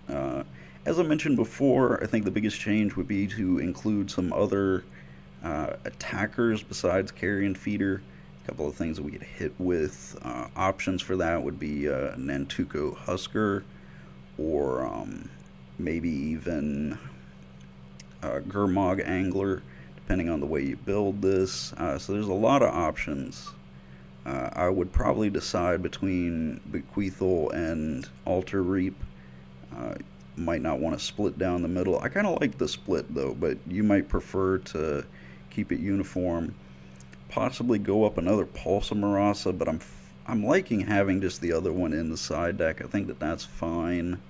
As I mentioned before, I think the biggest change would be to include some other attackers besides Carrion Feeder. A couple of things that we could hit with. Options for that would be Nantuko Husker, or maybe even Gurmag Angler, depending on the way you build this. So there's a lot of options. I would probably decide between Bequeathal and Alter Reap. Might not want to split down the middle. I kind of like the split though, but you might prefer to keep it uniform. Possibly go up another Pulsa Marasa, but I'm liking having just the other one in the side deck. I think that's fine.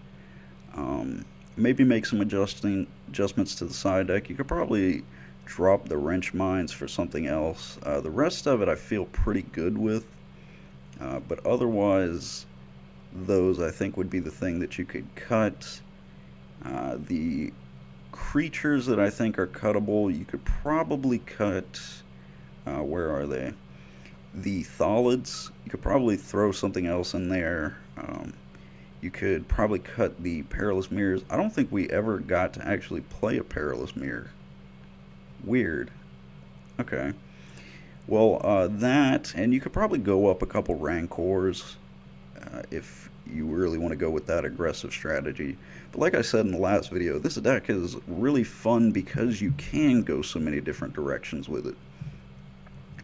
Maybe make some adjustments to the side deck. You could probably drop the Wrench Mines for something else. The rest of it I feel pretty good with, but otherwise those I think would be the thing that you could cut. The creatures that I think are cuttable, you could probably cut. Where are they? The Thalids, you could probably throw something else in there. You could probably cut the Perilous Mirrors. I don't think we ever got to actually play a Perilous Mirror. Weird. Okay. Well, that, and you could probably go up a couple Rancors if you really want to go with that aggressive strategy. But like I said in the last video, this deck is really fun because you can go so many different directions with it.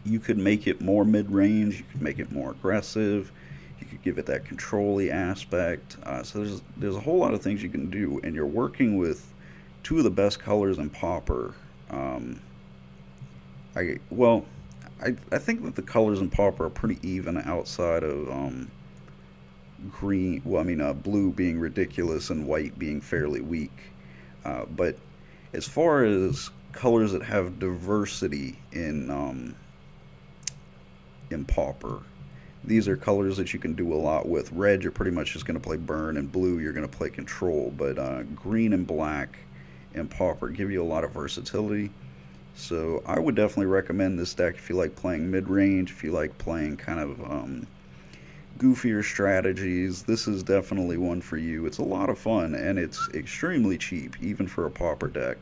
You could make it more mid-range, you could make it more aggressive, you could give it that control-y aspect. So there's a whole lot of things you can do, and you're working with two of the best colors in Pauper. I think that the colors in Pauper are pretty even outside of green. Well, I mean blue being ridiculous and white being fairly weak. But as far as colors that have diversity in Pauper, these are colors that you can do a lot with. Red, you're pretty much just going to play burn, and blue, you're going to play control. But green and black in Pauper give you a lot of versatility. So I would definitely recommend this deck if you like playing mid-range, if you like playing kind of goofier strategies. This is definitely one for you. It's a lot of fun, and it's extremely cheap, even for a Pauper deck.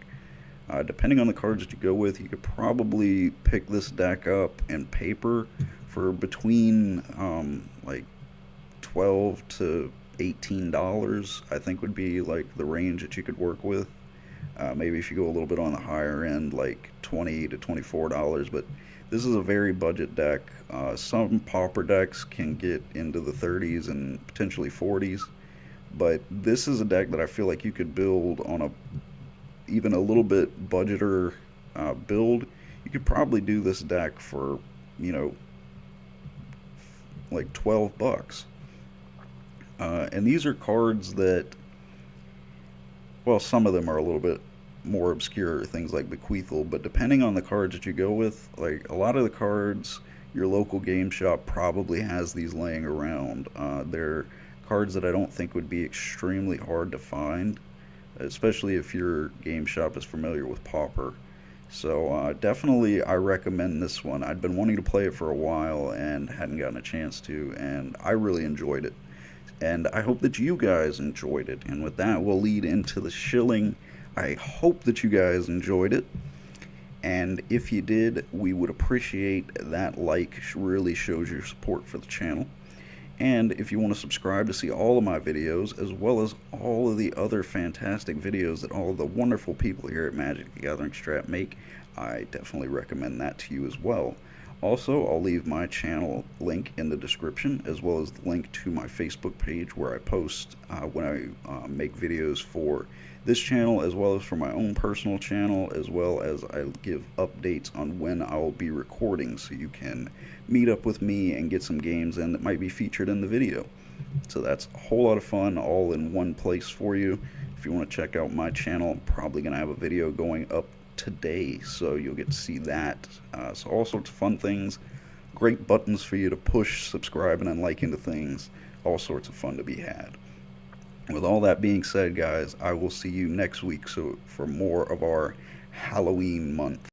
Depending on the cards that you go with, you could probably pick this deck up in paper for between like $12 to $18. I think would be like the range that you could work with. Maybe if you go a little bit on the higher end, like $20 to $24. But this is a very budget deck. Some Pauper decks can get into the 30s and potentially 40s. But this is a deck that I feel like you could build on even a little bit budgeter build. You could probably do this deck for, like $12. And these are cards that, well, some of them are a little bit more obscure things like Bequeathal, but depending on the cards that you go with, like a lot of the cards, your local game shop probably has these laying around. They're cards that I don't think would be extremely hard to find, especially if your game shop is familiar with Pauper. So definitely, I recommend this one. I'd been wanting to play it for a while and hadn't gotten a chance to, and I really enjoyed it. And I hope that you guys enjoyed it. And with that, we'll lead into the shilling. I hope that you guys enjoyed it. And if you did, we would appreciate that like. Really shows your support for the channel. And if you want to subscribe to see all of my videos, as well as all of the other fantastic videos that all of the wonderful people here at Magic the Gathering Strat make, I definitely recommend that to you as well. Also, I'll leave my channel link in the description, as well as the link to my Facebook page where I post when I make videos for this channel, as well as for my own personal channel, as well as I give updates on when I will be recording, so you can meet up with me and get some games in that might be featured in the video. So that's a whole lot of fun all in one place for you. If you want to check out my channel, I'm probably going to have a video going up today, so you'll get to see that. So all sorts of fun things, great buttons for you to push subscribing and liking to things, all sorts of fun to be had. With all that being said, guys, I will see you next week so for more of our Halloween month.